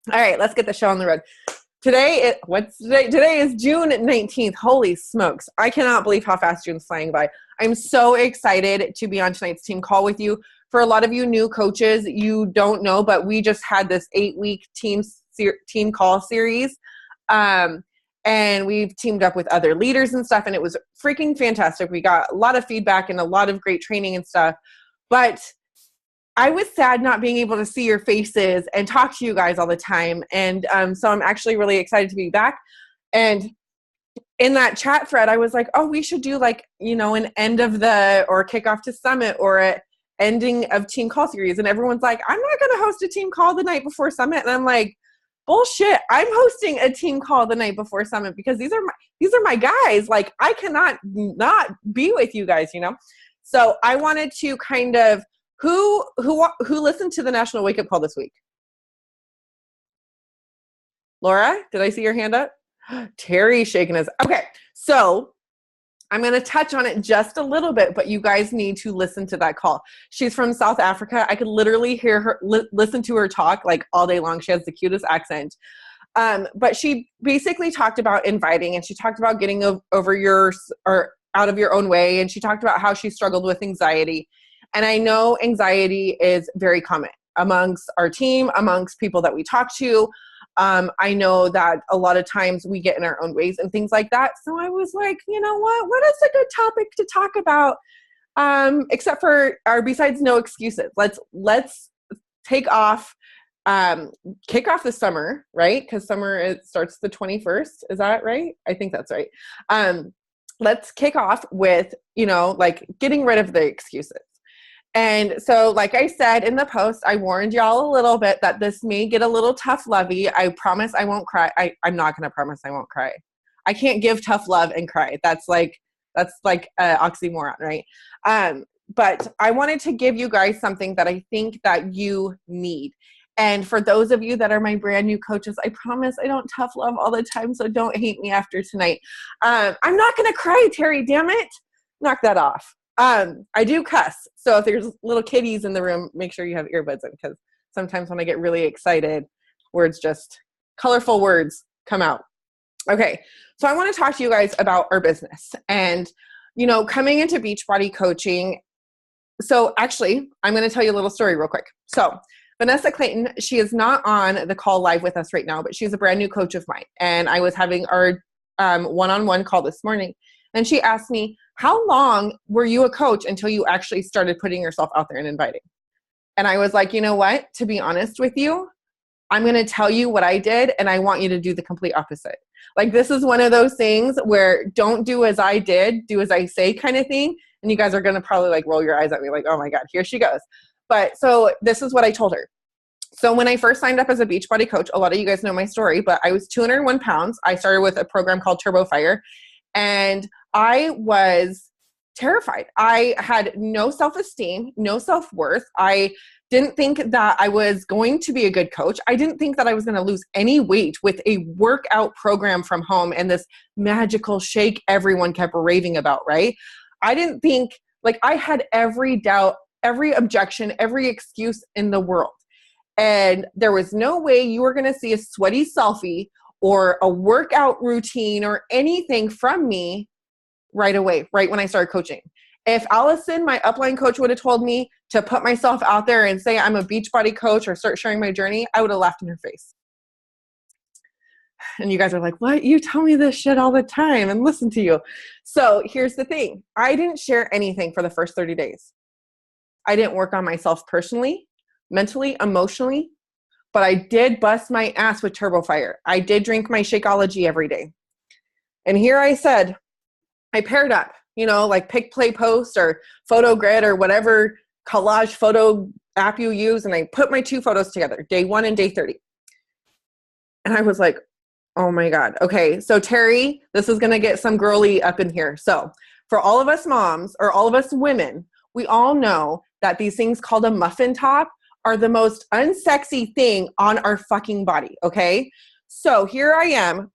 All right, let's get the show on the road. What's today? Today is June 19th. Holy smokes. I cannot believe how fast June's flying by. I'm so excited to be on tonight's team call with you. For a lot of you new coaches, you don't know, but we just had this 8-week team call series. And we've teamed up with other leaders and stuff, and it was freaking fantastic. We got a lot of feedback and a lot of great training and stuff. But I was sad not being able to see your faces and talk to you guys all the time. And so I'm actually really excited to be back. And in that chat thread, I was like, oh, we should do like, an end of or kickoff to summit or a ending of team call series. And everyone's like, I'm not going to host a team call the night before summit. And I'm like, bullshit. I'm hosting a team call the night before summit because these are my guys. Like, I cannot not be with you guys, So I wanted to kind of, who listened to the National Wake Up Call this week? Laura, did I see your hand up? Terry shaking his. Okay, so I'm going to touch on it just a little bit, but you guys need to listen to that call. She's from South Africa. I could literally hear her, listen to her talk like all day long. She has the cutest accent. But she basically talked about inviting, and she talked about getting over out of your own way. And she talked about how she struggled with anxiety. And I know anxiety is very common amongst our team, amongst people that we talk to. I know that a lot of times we get in our own ways and things like that. So I was like, you know what is a good topic to talk about? Except for besides no excuses. Let's take off, kick off the summer, right? Because summer, it starts the 21st. Is that right? I think that's right. Let's kick off with, like getting rid of the excuses. And so, like I said in the post, I warned y'all a little bit that this may get a little tough lovey. I promise I won't cry. I'm not going to promise I won't cry. I can't give tough love and cry. That's like oxymoron, right? But I wanted to give you guys something that I think that you need. And for those of you that are my brand new coaches, I promise I don't tough love all the time, so don't hate me after tonight. I'm not going to cry, Terry, damn it. Knock that off. I do cuss. So if there's little kitties in the room, make sure you have earbuds in, because sometimes when I get really excited, colorful words come out. Okay. So I want to talk to you guys about our business and, coming into Beachbody coaching. So actually, I'm going to tell you a little story real quick. So Vanessa Clayton, she is not on the call live with us right now, but she's a brand new coach of mine. And I was having our one-on-one call this morning. And she asked me, how long were you a coach until you actually started putting yourself out there and inviting? And I was like, you know what? To be honest with you, I'm going to tell you what I did, and I want you to do the complete opposite. Like, this is one of those things where don't do as I did, do as I say kind of thing. And you guys are going to probably like roll your eyes at me like, oh my God, here she goes. But so this is what I told her. So when I first signed up as a Beachbody coach, a lot of you guys know my story, but I was 201 pounds. I started with a program called Turbo Fire. And I was terrified. I had no self-esteem, no self-worth. I didn't think that I was going to be a good coach. I didn't think that I was going to lose any weight with a workout program from home and this magical shake everyone kept raving about, right? I didn't think, like, I had every doubt, every objection, every excuse in the world. And there was no way you were going to see a sweaty selfie or a workout routine or anything from me right away, right when I started coaching. If Allison, my upline coach, would have told me to put myself out there and say I'm a Beachbody coach or start sharing my journey, I would have laughed in her face. And you guys are like, what? You tell me this shit all the time and listen to you. So here's the thing. I didn't share anything for the first 30 days. I didn't work on myself personally, mentally, emotionally. But I did bust my ass with Turbo Fire. I did drink my Shakeology every day. And here I said, I paired up, like Pick, Play, Post or Photo Grid or whatever collage photo app you use. And I put my two photos together, day 1 and day 30. And I was like, oh my God. Okay. So Terry, this is going to get some girly up in here. So for all of us moms or all of us women, we all know that these things called a muffin top are the most unsexy thing on our fucking body, okay? So here I am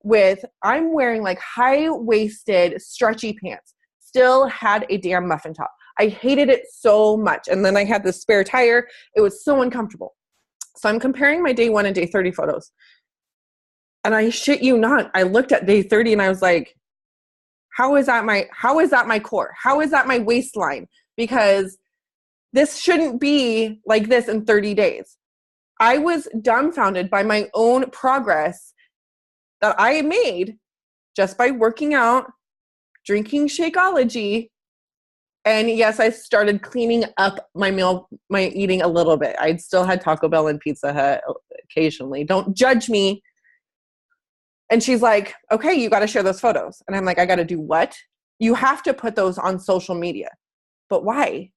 I'm wearing like high-waisted stretchy pants, still had a damn muffin top. I hated it so much. And then I had this spare tire. It was so uncomfortable. So I'm comparing my day 1 and day 30 photos. And I shit you not, I looked at day 30 and I was like, how is that my core? How is that my waistline? Because this shouldn't be like this in 30 days. I was dumbfounded by my own progress that I made just by working out, drinking Shakeology. And yes, I started cleaning up my eating a little bit. I'd still had Taco Bell and Pizza Hut occasionally. Don't judge me. And she's like, okay, you got to share those photos. And I'm like, I got to do what? You have to put those on social media. But why?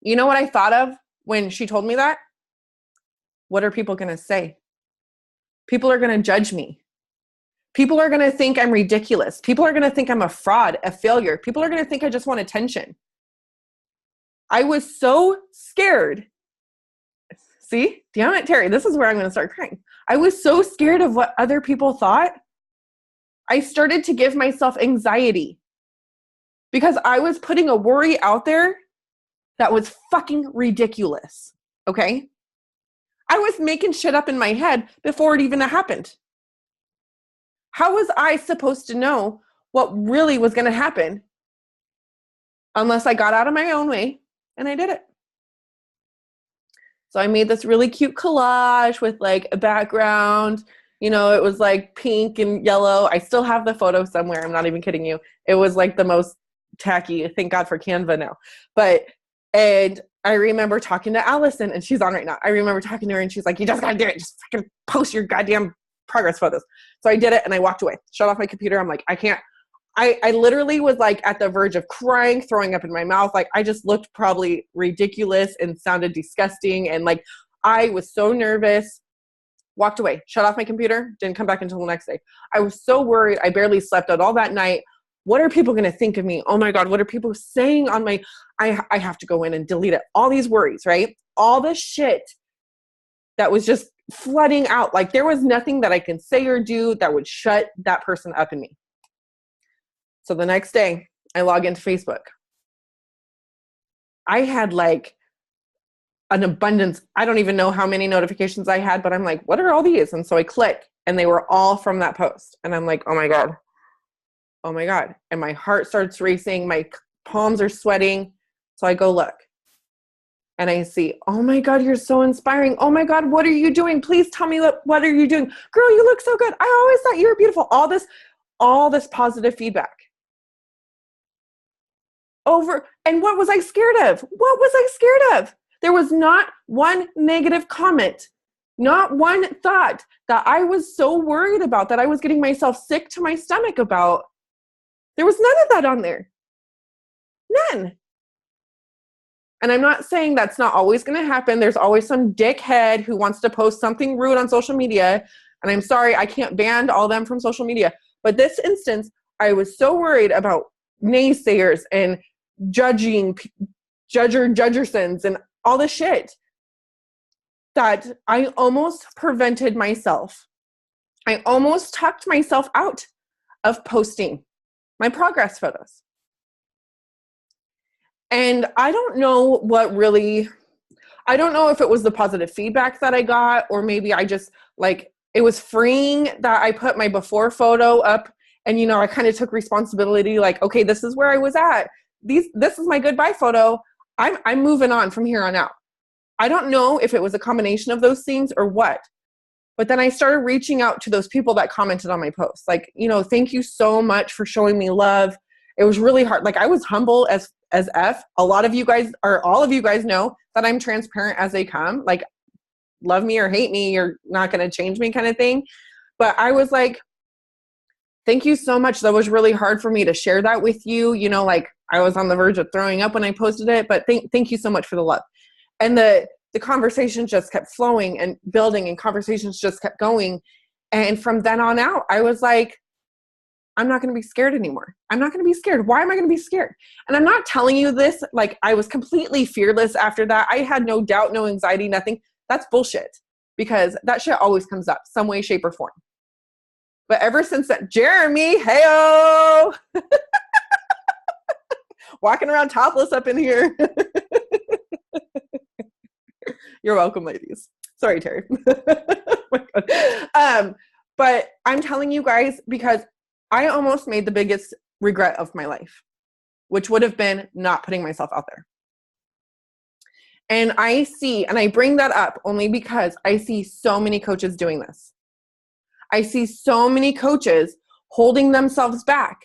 You know what I thought of when she told me that? What are people going to say? People are going to judge me. People are going to think I'm ridiculous. People are going to think I'm a fraud, a failure. People are going to think I just want attention. I was so scared. See? Damn it, Terry. This is where I'm going to start crying. I was so scared of what other people thought. I started to give myself anxiety because I was putting a worry out there that was fucking ridiculous. Okay? I was making shit up in my head before it even happened. How was I supposed to know what really was going to happen unless I got out of my own way and I did it? So I made this really cute collage with like a background. You know, it was like pink and yellow. I still have the photo somewhere. I'm not even kidding you. It was like the most tacky. Thank God for Canva now. And I remember talking to Allison, and she's on right now. I remember talking to her, and she's like, you just got to do it. Just fucking post your goddamn progress photos. So I did it, and I walked away. Shut off my computer. I'm like, I can't. I literally was like at the verge of crying, throwing up in my mouth. Like I just looked probably ridiculous and sounded disgusting. And like I was so nervous. Walked away, shut off my computer, didn't come back until the next day. I was so worried. I barely slept out all that night. What are people going to think of me? Oh my God, what are people saying on my, I have to go in and delete it. All these worries, right? All the shit that was just flooding out. Like there was nothing that I can say or do that would shut that person up in me. So the next day I log into Facebook. I had like an abundance. I don't even know how many notifications I had, but I'm like, what are all these? And so I click and they were all from that post. And I'm like, oh my God. Oh my God. And my heart starts racing. My palms are sweating. So I go look and I see, oh my God, you're so inspiring. Oh my God, what are you doing? Please tell me what are you doing? Girl, you look so good. I always thought you were beautiful. All this positive feedback. And what was I scared of? What was I scared of? There was not one negative comment, not one thought that I was so worried about, that I was getting myself sick to my stomach about. There was none of that on there. None. And I'm not saying that's not always going to happen. There's always some dickhead who wants to post something rude on social media. And I'm sorry, I can't ban all them from social media. But this instance, I was so worried about naysayers and judgersons and all this shit that I almost prevented myself. I almost talked myself out of posting my progress photos. And I don't know I don't know if it was the positive feedback that I got, or maybe I just like, it was freeing that I put my before photo up and, you know, I kind of took responsibility, like, okay, this is where I was at. This is my goodbye photo. I'm moving on from here on out. I don't know if it was a combination of those things or what, but then I started reaching out to those people that commented on my posts. Like, you know, thank you so much for showing me love. It was really hard. Like I was humble as F. All of you guys know that I'm transparent as they come. Like, love me or hate me, you're not going to change me kind of thing. But I was like, thank you so much. That was really hard for me to share that with you. You know, like I was on the verge of throwing up when I posted it, but thank you so much for the love. And the conversation just kept flowing and building, and conversations just kept going. And from then on out, I was like, I'm not going to be scared anymore. I'm not going to be scared. Why am I going to be scared? And I'm not telling you this like I was completely fearless after that. I had no doubt, no anxiety, nothing. That's bullshit, because that shit always comes up some way, shape, or form. But ever since that, Jeremy, hey-o! Walking around topless up in here. You're welcome, ladies. Sorry, Terry. Oh my God. But I'm telling you guys because I almost made the biggest regret of my life, which would have been not putting myself out there. And I bring that up only because I see so many coaches doing this. I see so many coaches holding themselves back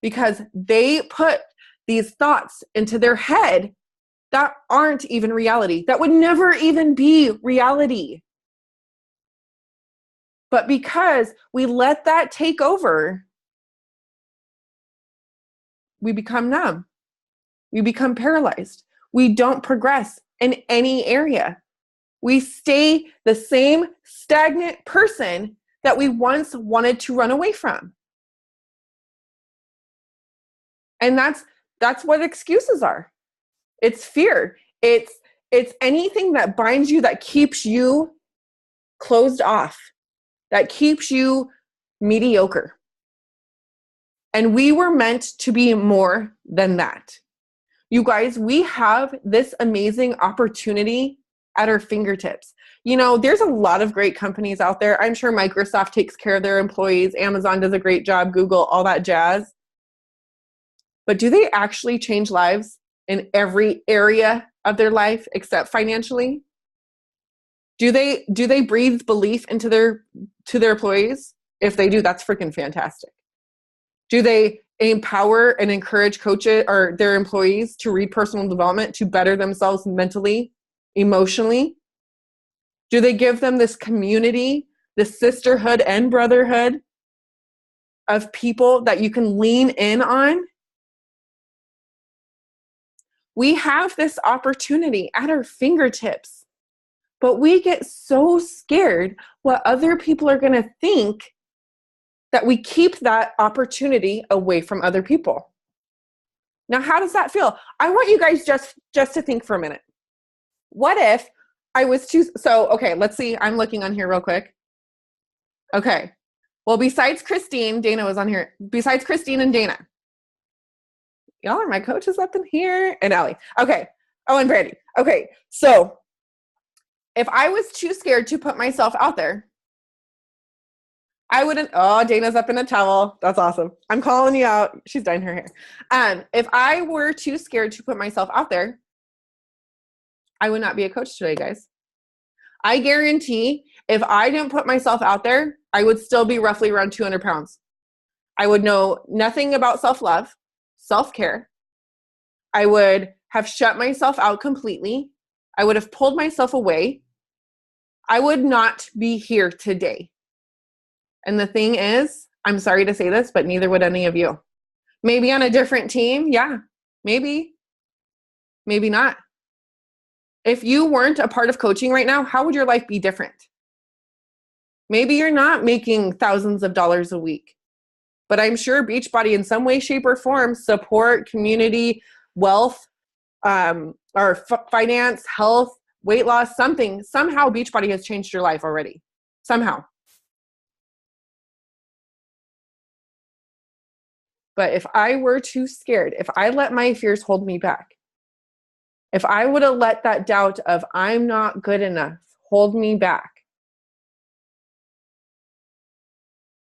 because they put these thoughts into their head that aren't even reality, that would never even be reality. But because we let that take over, we become numb. We become paralyzed. We don't progress in any area. We stay the same stagnant person that we once wanted to run away from. And that's what excuses are. It's fear. It's anything that binds you, that keeps you closed off, that keeps you mediocre. And we were meant to be more than that. You guys, we have this amazing opportunity at our fingertips. You know, there's a lot of great companies out there. I'm sure Microsoft takes care of their employees. Amazon does a great job. Google, all that jazz. But do they actually change lives in every area of their life except financially? Do they breathe belief into their employees? If they do, that's freaking fantastic. Do they empower and encourage coaches or their employees to read personal development to better themselves mentally, emotionally? Do they give them this community, this sisterhood and brotherhood of people that you can lean in on? We have this opportunity at our fingertips, but we get so scared what other people are going to think that we keep that opportunity away from other people. Now, how does that feel? I want you guys just to think for a minute. What if I was okay, let's see. I'm looking on here real quick. Okay. Well, besides Christine, Dana was on here. Besides Christine and Dana. Y'all are my coaches up in here. And Allie. Okay. Oh, and Brandy. Okay. So if I was too scared to put myself out there, I wouldn't. Oh, Dana's up in a towel. That's awesome. I'm calling you out. She's dyeing her hair. If I were too scared to put myself out there, I would not be a coach today, guys. I guarantee if I didn't put myself out there, I would still be roughly around 200 pounds. I would know nothing about self-love, self-care. I would have shut myself out completely. I would have pulled myself away. I would not be here today. And the thing is, I'm sorry to say this, but neither would any of you. Maybe on a different team. Yeah, maybe. Maybe not. If you weren't a part of coaching right now, how would your life be different? Maybe you're not making thousands of dollars a week, but I'm sure Beachbody in some way, shape, or form support, community, wealth, or finance, health, weight loss, something. Somehow Beachbody has changed your life already. Somehow. But if I were too scared, if I let my fears hold me back, if I would have let that doubt of I'm not good enough hold me back,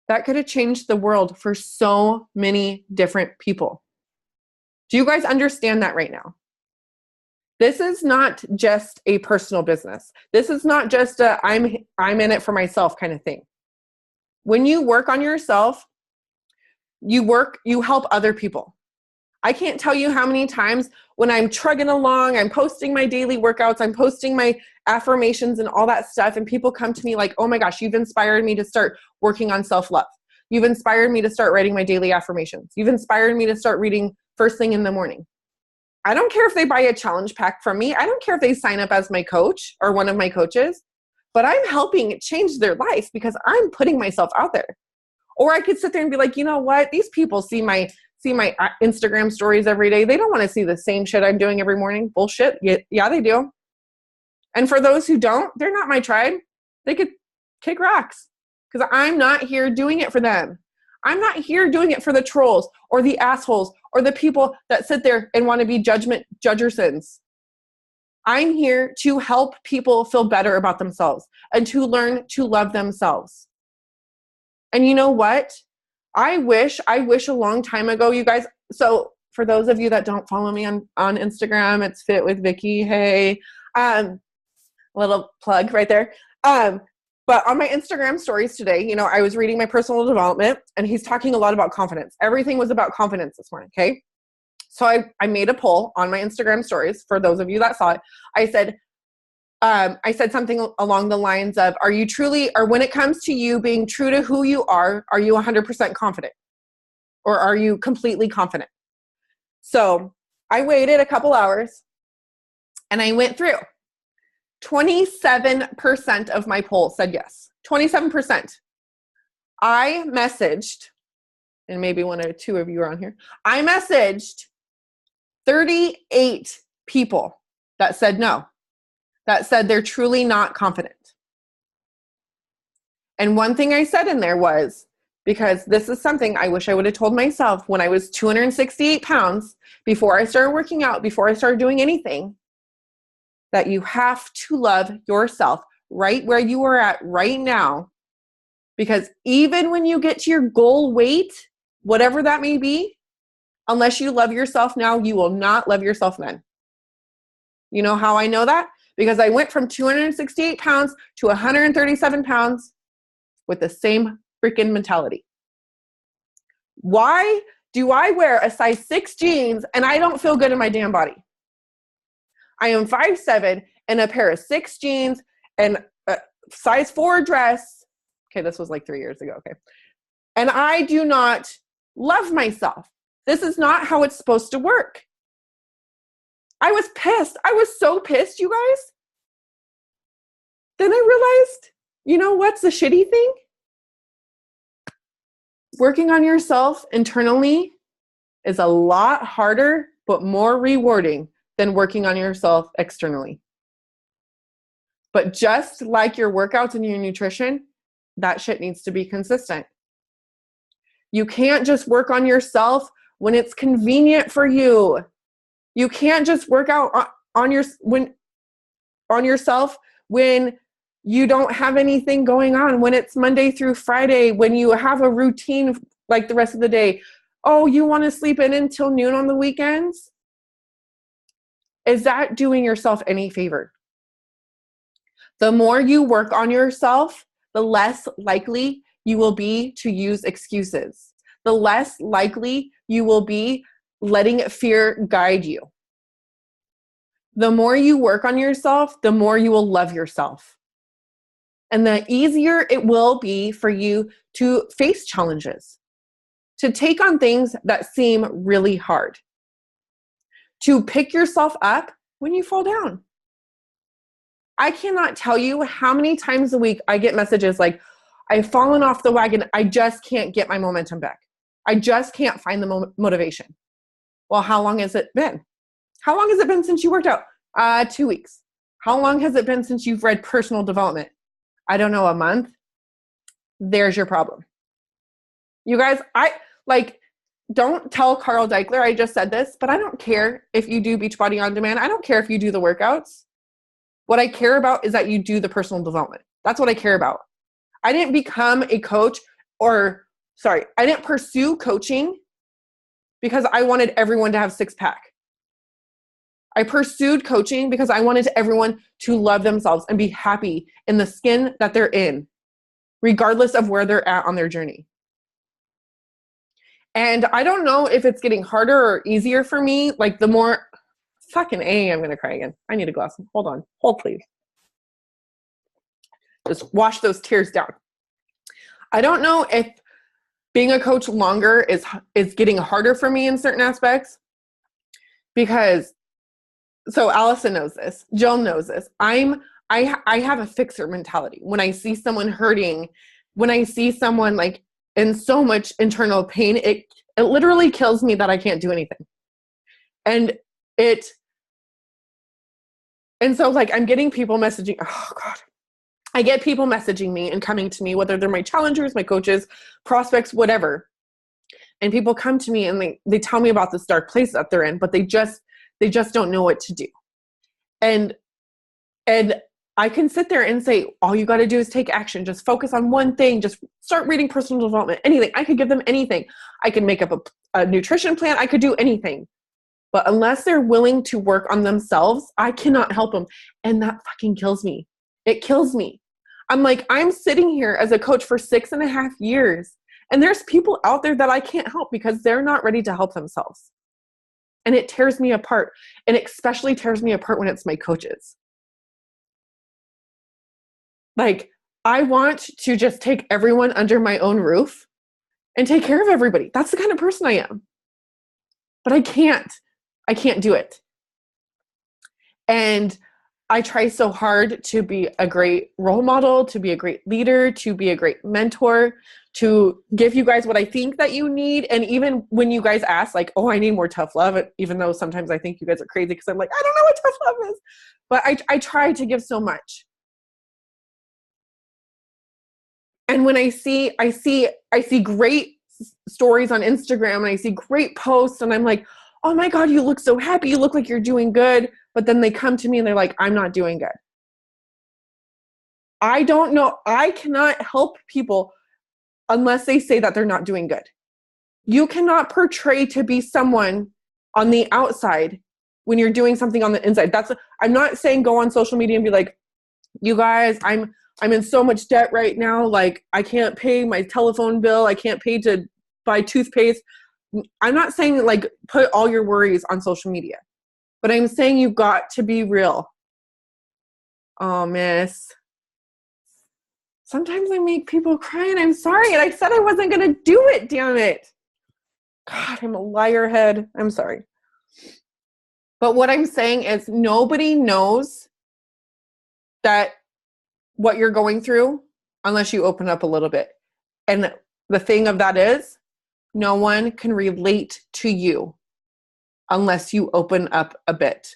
that could have changed the world for so many different people. Do you guys understand that right now? This is not just a personal business. This is not just a I'm in it for myself kind of thing. When you work on yourself, you help other people. I can't tell you how many times when I'm trugging along, I'm posting my daily workouts, I'm posting my affirmations and all that stuff, and people come to me like, oh my gosh, you've inspired me to start working on self-love. You've inspired me to start writing my daily affirmations. You've inspired me to start reading first thing in the morning. I don't care if they buy a challenge pack from me. I don't care if they sign up as my coach or one of my coaches, but I'm helping change their life because I'm putting myself out there. Or I could sit there and be like, you know what? These people see my Instagram stories every day. They don't want to see the same shit I'm doing every morning. Bullshit. Yeah, they do. And for those who don't, they're not my tribe. They could kick rocks because I'm not here doing it for them. I'm not here doing it for the trolls or the assholes or the people that sit there and want to be judgersons. I'm here to help people feel better about themselves and to learn to love themselves. And you know what? I wish a long time ago, you guys. So for those of you that don't follow me on Instagram, it's Fit with Vicky. Hey, little plug right there. But on my Instagram stories today, I was reading my personal development, and he's talking a lot about confidence. Everything was about confidence this morning. Okay. So I made a poll on my Instagram stories for those of you that saw it. I said something along the lines of, are you truly, or when it comes to you being true to who you are you 100% confident? Or are you completely confident? So I waited a couple hours and I went through. 27% of my poll said yes. 27%. I messaged, and maybe one or two of you are on here, I messaged 38 people that said no, that said they're truly not confident. And one thing I said in there was, because this is something I wish I would have told myself when I was 268 pounds, before I started working out, before I started doing anything, that you have to love yourself right where you are at right now. Because even when you get to your goal weight, whatever that may be, unless you love yourself now, you will not love yourself then. You know how I know that? Because I went from 268 pounds to 137 pounds with the same freaking mentality. Why do I wear a size 6 jeans and I don't feel good in my damn body? I am 5'7" and a pair of 6 jeans and a size 4 dress. Okay, this was like 3 years ago. Okay. And I do not love myself. This is not how it's supposed to work. I was pissed. I was so pissed, you guys. Then I realized, you know what's the shitty thing? Working on yourself internally is a lot harder, but more rewarding than working on yourself externally. But just like your workouts and your nutrition, that shit needs to be consistent. You can't just work on yourself when it's convenient for you. You can't just work out on yourself when you don't have anything going on, when it's Monday through Friday, when you have a routine like the rest of the day. Oh, you want to sleep in until noon on the weekends? Is that doing yourself any favor? The more you work on yourself, the less likely you will be to use excuses. The less likely you will be letting fear guide you. The more you work on yourself, the more you will love yourself. And the easier it will be for you to face challenges, to take on things that seem really hard, to pick yourself up when you fall down. I cannot tell you how many times a week I get messages like, I've fallen off the wagon. I just can't get my momentum back. I just can't find the motivation. Well, how long has it been? How long has it been since you worked out? 2 weeks. How long has it been since you've read personal development? I don't know, a month. There's your problem. You guys, don't tell Carl Deichler I just said this, but I don't care if you do Beachbody On Demand. I don't care if you do the workouts. What I care about is that you do the personal development. That's what I care about. I didn't become a coach I didn't pursue coaching because I wanted everyone to have 6-pack. I pursued coaching because I wanted everyone to love themselves and be happy in the skin that they're in, regardless of where they're at on their journey. And I don't know if it's getting harder or easier for me. Like the more fucking I'm going to cry again. I need a glass. Hold on. Hold, please. Just wash those tears down. I don't know if being a coach longer is getting harder for me in certain aspects because, so Allison knows this, Jill knows this. I have a fixer mentality. When I see someone hurting, when I see someone like in so much internal pain, it literally kills me that I can't do anything. And so like I'm getting people messaging, oh God. I get people messaging me and coming to me, whether they're my challengers, my coaches, prospects, whatever. And people come to me and they tell me about this dark place that they're in, but they just don't know what to do. And and I can sit there and say, all you got to do is take action. Just focus on one thing. Just start reading personal development, anything. I could give them anything. I can make up a nutrition plan. I could do anything. But unless they're willing to work on themselves, I cannot help them. And that fucking kills me. It kills me. I'm like, I'm sitting here as a coach for 6.5 years. And there's people out there that I can't help because they're not ready to help themselves. And it tears me apart. And it especially tears me apart when it's my coaches. Like, I want to just take everyone under my own roof and take care of everybody. That's the kind of person I am. But I can't. I can't do it. And I try so hard to be a great role model, to be a great leader, to be a great mentor, to give you guys what I think that you need. And even when you guys ask, like, oh, I need more tough love, even though sometimes I think you guys are crazy because I'm like, I don't know what tough love is. But I try to give so much. And when I see great stories on Instagram and I see great posts and I'm like, oh my God, you look so happy. You look like you're doing good. But then they come to me and they're like, I'm not doing good. I don't know. I cannot help people unless they say that they're not doing good. You cannot portray to be someone on the outside when you're doing something on the inside. I'm not saying go on social media and be like, you guys, I'm in so much debt right now. Like, I can't pay my telephone bill. I can't pay to buy toothpaste. I'm not saying like put all your worries on social media, but I'm saying you got to be real. Oh, miss. Sometimes I make people cry and I'm sorry. And I said I wasn't going to do it. Damn it. God, I'm a liar head. I'm sorry. But what I'm saying is nobody knows that what you're going through unless you open up a little bit. And the thing of that is no one can relate to you unless you open up a bit.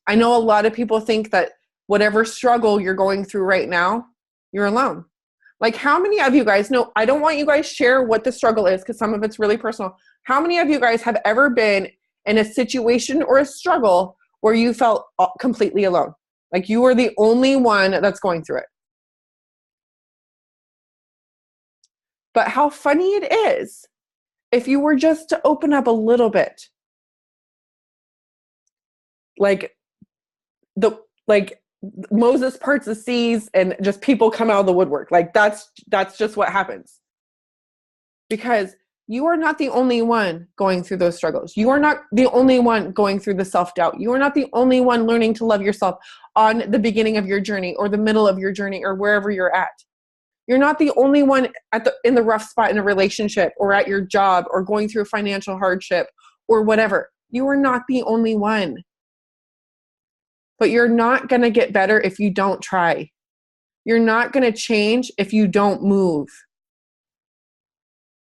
I know a lot of people think that whatever struggle you're going through right now, you're alone. Like, how many of you guys know, I don't want you guys share what the struggle is because some of it's really personal. How many of you guys have ever been in a situation or a struggle where you felt completely alone? Like you were the only one that's going through it. But how funny it is if you were just to open up a little bit. Like Moses parts the seas and just people come out of the woodwork. Like that's just what happens. Because you are not the only one going through those struggles. You are not the only one going through the self-doubt. You are not the only one learning to love yourself on the beginning of your journey or the middle of your journey or wherever you're at. You're not the only one in the rough spot in a relationship or at your job or going through financial hardship or whatever. You are not the only one. But you're not going to get better if you don't try. You're not going to change if you don't move.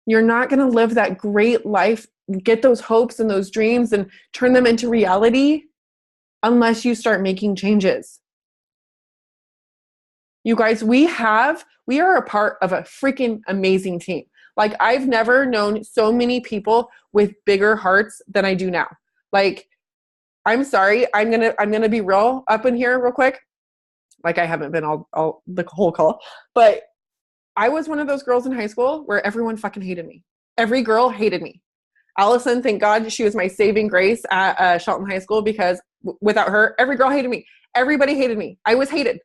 You're not going to live that great life, get those hopes and those dreams and turn them into reality unless you start making changes. You guys, we are a part of a freaking amazing team. Like, I've never known so many people with bigger hearts than I do now. Like, I'm sorry, I'm gonna be real up in here real quick. Like, I haven't been all the whole call, but I was one of those girls in high school where everyone fucking hated me. Every girl hated me. Allison, thank God she was my saving grace at Shelton High School because without her, every girl hated me. Everybody hated me. I was hated.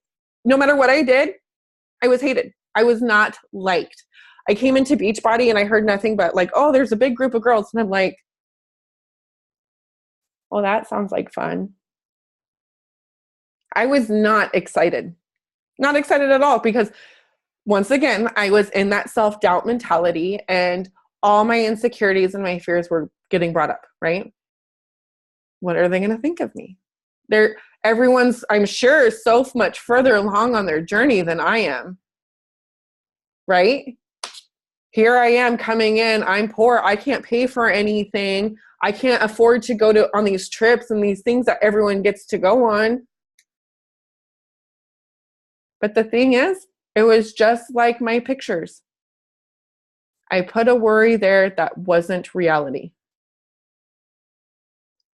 No matter what I did, I was hated. I was not liked. I came into Beachbody and I heard nothing but like, oh, there's a big group of girls. And I'm like, well, that sounds like fun. I was not excited. Not excited at all because once again, I was in that self-doubt mentality and all my insecurities and my fears were getting brought up, right? What are they going to think of me? Everyone's, I'm sure, so much further along on their journey than I am, right? Here I am coming in, I'm poor, I can't pay for anything, I can't afford to go on these trips and these things that everyone gets to go on. But the thing is, it was just like my pictures. I put a worry there that wasn't reality.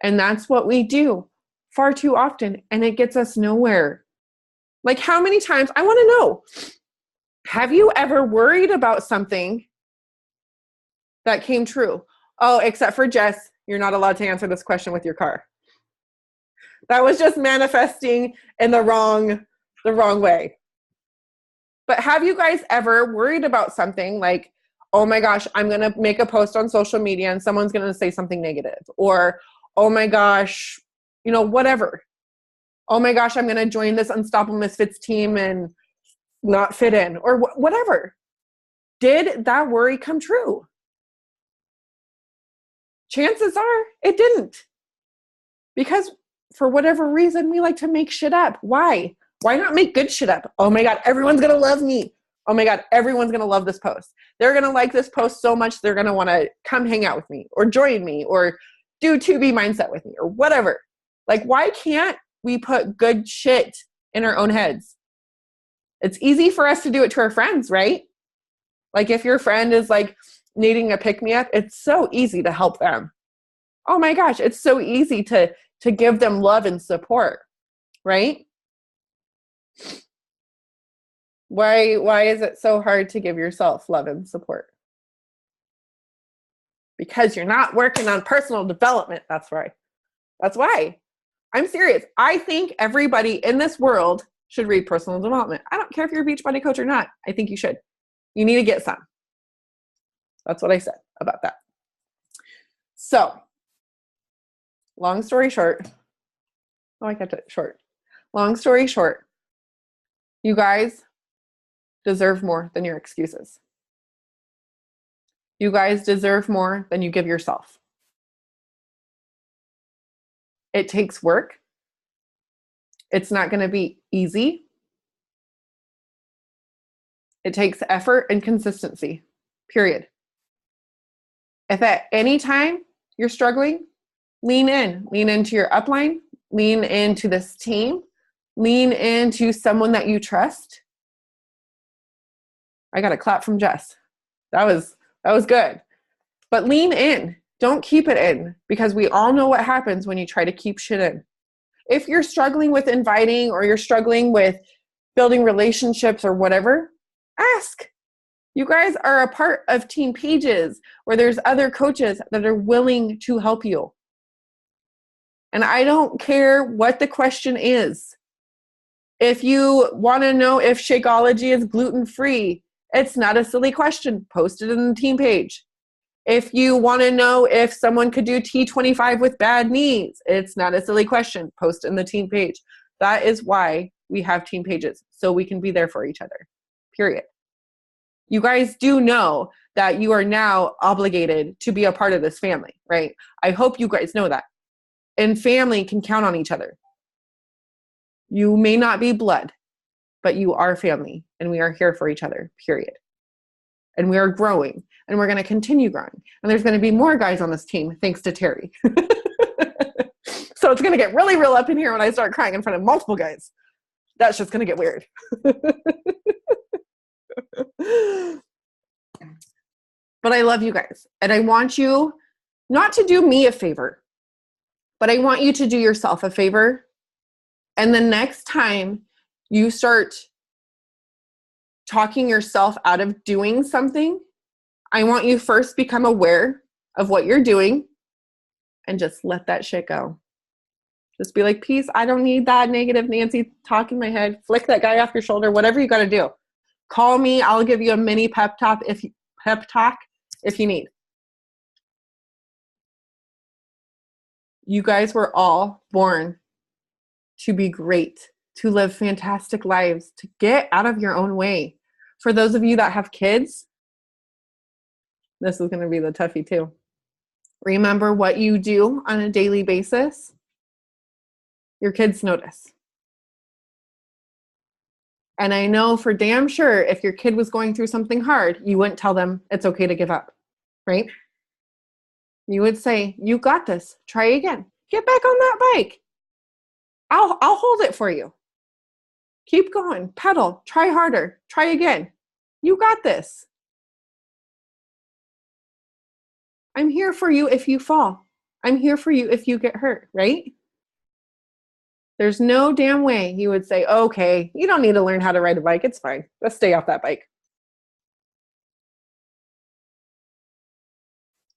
And that's what we do. far too often, and it gets us nowhere. Like, how many times, I want to know, have you ever worried about something that came true? Oh, except for Jess, you're not allowed to answer this question with your car. That was just manifesting in the wrong way. But have you guys ever worried about something like, oh my gosh, I'm going to make a post on social media and someone's going to say something negative, or, oh my gosh, whatever. Oh my gosh, I'm going to join this Unstoppable Misfits team and not fit in, or whatever. Did that worry come true? Chances are it didn't. Because for whatever reason, we like to make shit up. Why? Why not make good shit up? Oh my God, everyone's going to love me. Oh my God, everyone's going to love this post. They're going to like this post so much, they're going to want to come hang out with me or join me or do 2B mindset with me or whatever. Like, why can't we put good shit in our own heads? It's easy for us to do it to our friends, right? Like, if your friend is like needing a pick-me-up, it's so easy to help them. Oh my gosh, it's so easy to give them love and support, right? Why is it so hard to give yourself love and support? Because you're not working on personal development. That's right. That's why. I'm serious. I think everybody in this world should read personal development. I don't care if you're a Beachbody coach or not. I think you should. You need to get some. That's what I said about that. So, long story short. Oh, I kept it short. Long story short, you guys deserve more than your excuses. You guys deserve more than you give yourself. It takes work. It's not going to be easy. It takes effort and consistency, period. If at any time you're struggling, lean into your upline, lean into this team, lean into someone that you trust. I got a clap from Jess. That was good. But lean in. Don't keep it in, because we all know what happens when you try to keep shit in. If you're struggling with inviting, or you're struggling with building relationships or whatever, ask. You guys are a part of team pages where there's other coaches that are willing to help you. And I don't care what the question is. If you want to know if Shakeology is gluten-free, it's not a silly question. Post it in the team page. If you want to know if someone could do T25 with bad knees, it's not a silly question. Post it in the team page. That is why we have team pages, so we can be there for each other, period. You guys do know that you are now obligated to be a part of this family, right? I hope you guys know that. And family can count on each other. You may not be blood, but you are family, and we are here for each other, period. And we are growing, and we're going to continue growing. And there's going to be more guys on this team, thanks to Terry. So it's going to get really real up in here when I start crying in front of multiple guys. That's just going to get weird. But I love you guys. And I want you not to do me a favor, but I want you to do yourself a favor. And the next time you start talking yourself out of doing something, I want you first become aware of what you're doing and just let that shit go. Just be like, peace, I don't need that negative Nancy talk in my head. Flick that guy off your shoulder, whatever you got to do. Call me. I'll give you a mini pep talk if you need. You guys were all born to be great, to live fantastic lives, to get out of your own way. For those of you that have kids, this is going to be the toughie too. Remember what you do on a daily basis. Your kids notice. And I know for damn sure if your kid was going through something hard, you wouldn't tell them it's okay to give up, right? You would say, you got this. Try again. Get back on that bike. I'll hold it for you. Keep going. Pedal. Try harder. Try again. You got this. I'm here for you if you fall. I'm here for you if you get hurt, right? There's no damn way he would say, okay, you don't need to learn how to ride a bike. It's fine. Let's stay off that bike.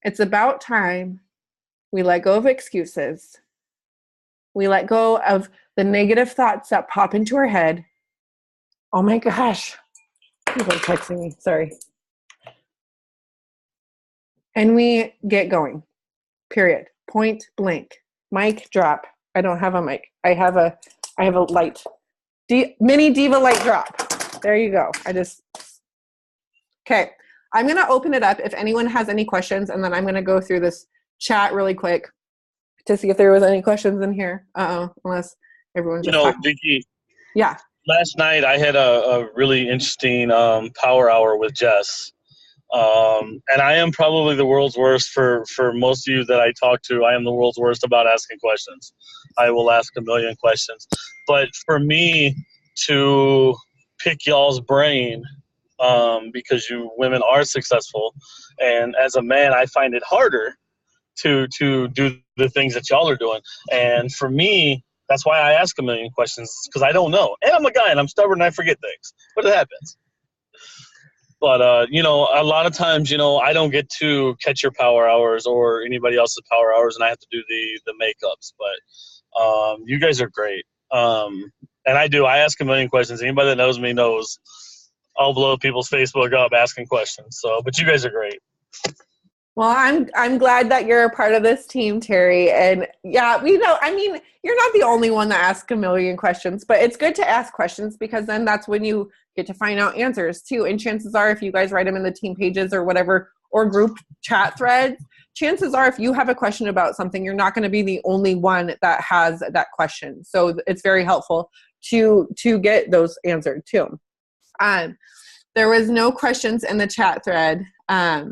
It's about time we let go of excuses. We let go of the negative thoughts that pop into our head. Oh my gosh. People are texting me. Sorry. And we get going. Period. Point blank. Mic drop. I don't have a mic. I have a light. Mini Diva light drop. There you go. Okay. I'm going to open it up if anyone has any questions, and then I'm going to go through this chat really quick to see if there was any questions in here. Unless everyone just talking. Vicki. Yeah. Last night I had a really interesting power hour with Jess. And I am probably the world's worst for most of you that I talk to. I am the world's worst about asking questions. I will ask a million questions. But for me to pick y'all's brain, because you women are successful, and as a man, I find it harder to do the things that y'all are doing. And for me, that's why I ask a million questions, because I don't know. And I'm a guy, and I'm stubborn, and I forget things. But it happens. But, a lot of times, I don't get to catch your power hours or anybody else's power hours, and I have to do the makeups. But you guys are great. And I ask a million questions. Anybody that knows me knows I'll blow people's Facebook up asking questions. So, but you guys are great. Well, I'm glad that you're a part of this team, Terry. And yeah, you're not the only one that asks a million questions, but it's good to ask questions because then that's when you get to find out answers too. And chances are, if you guys write them in the team pages or whatever, or group chat threads, chances are if you have a question about something, you're not going to be the only one that has that question. So it's very helpful to get those answered too. There was no questions in the chat thread. I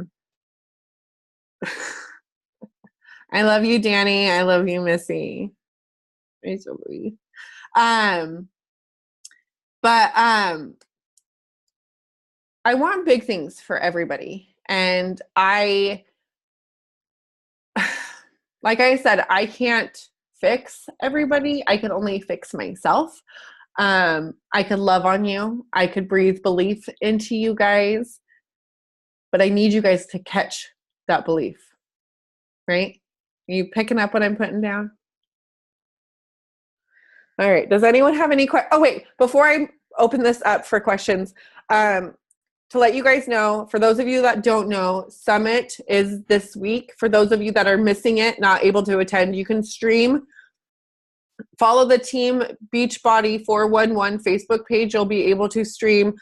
love you, Danny. I love you, Missy. But I want big things for everybody. And like I said, I can't fix everybody. I can only fix myself. I could love on you. I could breathe belief into you guys. But I need you guys to catch that belief, right? Are you picking up what I'm putting down? All right. Does anyone have any questions? Oh, wait. Before I open this up for questions, to let you guys know, for those of you that don't know, Summit is this week. For those of you that are missing it, not able to attend, you can stream. Follow the Team Beachbody 411 Facebook page. You'll be able to stream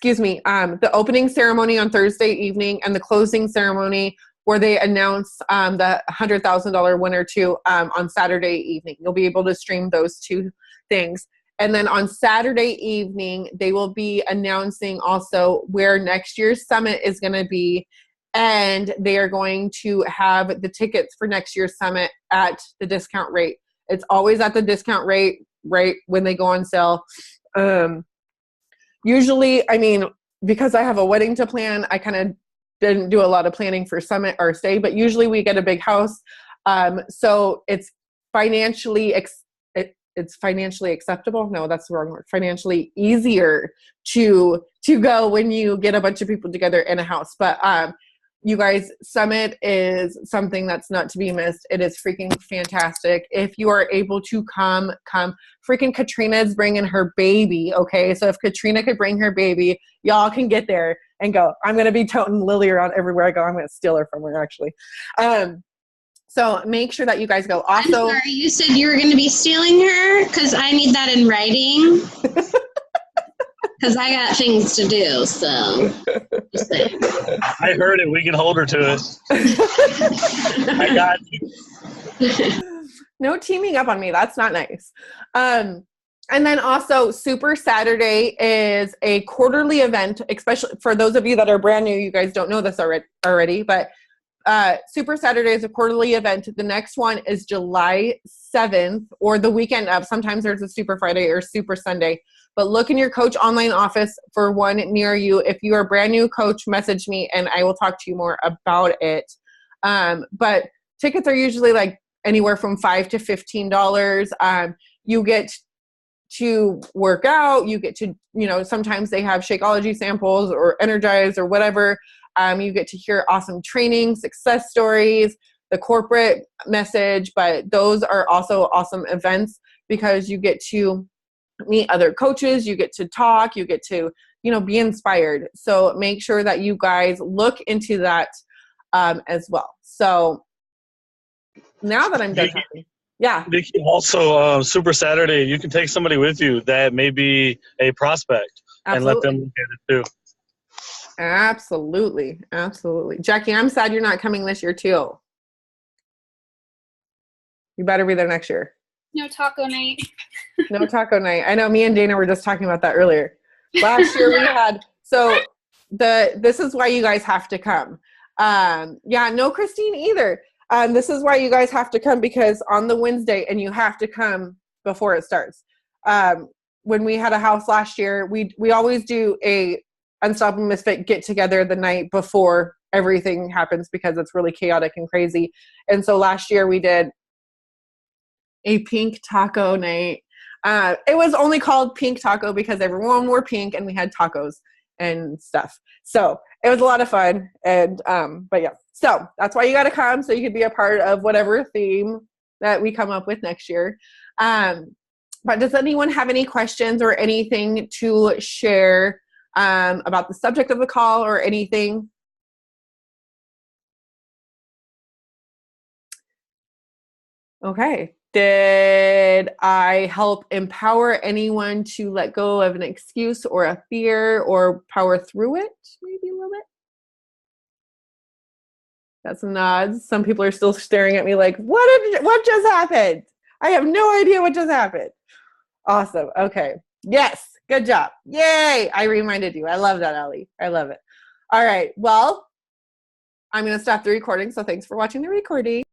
the opening ceremony on Thursday evening and the closing ceremony where they announce the $100,000 winner too on Saturday evening. You'll be able to stream those two things. And then on Saturday evening, they will be announcing also where next year's summit is going to be. And they are going to have the tickets for next year's summit at the discount rate. It's always at the discount rate, right when they go on sale. Usually, because I have a wedding to plan, I kind of didn't do a lot of planning for summit or stay, but usually we get a big house. So it's financially acceptable. No, that's the wrong word. Financially easier to go when you get a bunch of people together in a house. But you guys, Summit is something that's not to be missed. It is freaking fantastic. If you are able to come. Freaking Katrina's bringing her baby, okay? So if Katrina could bring her baby, y'all can get there and go. I'm going to be toting Lily around everywhere I go. I'm going to steal her from her, actually. So make sure that you guys go. Also, I'm sorry, you said you were going to be stealing her? Because I need that in writing. Because I got things to do, so just saying. I heard it. We can hold her to it. I got you. No teaming up on me. That's not nice. And then also, Super Saturday is a quarterly event, especially for those of you that are brand new. You guys don't know this already, but Super Saturday is a quarterly event. The next one is July 7th or the weekend of. Sometimes there's a Super Friday or Super Sunday. But look in your coach online office for one near you. If you are a brand new coach, message me and I will talk to you more about it. But tickets are usually like anywhere from $5 to $15. You get to work out. You get to, sometimes they have Shakeology samples or Energize or whatever. You get to hear awesome training, success stories, the corporate message, but those are also awesome events because you get to meet other coaches, you get to talk, you get to, be inspired. So make sure that you guys look into that as well. So now that I'm done talking. Yeah. Vicki, also, Super Saturday, you can take somebody with you that may be a prospect. Absolutely. And let them look at it too. Absolutely. Jackie, I'm sad you're not coming this year too. You better be there next year. No taco night. No taco night. I know me and Dana were just talking about that earlier. Last year we had, this is why you guys have to come. No Christine either. This is why you guys have to come because on the Wednesday, and you have to come before it starts. When we had a house last year, we always do a Unstoppable Misfit get together the night before everything happens because it's really chaotic and crazy. And so last year we did a pink taco night. It was only called Pink Taco because everyone wore pink and we had tacos and stuff. So it was a lot of fun. And, but yeah, so that's why you got to come so you can be a part of whatever theme that we come up with next year. But does anyone have any questions or anything to share about the subject of the call or anything? Okay. Did I help empower anyone to let go of an excuse or a fear or power through it? Maybe a little bit. Got some nods. Some people are still staring at me like, what just happened? I have no idea what just happened. Awesome. Okay. Yes. Good job. Yay. I reminded you. I love that, Allie. I love it. All right. Well, I'm going to stop the recording. So thanks for watching the recording.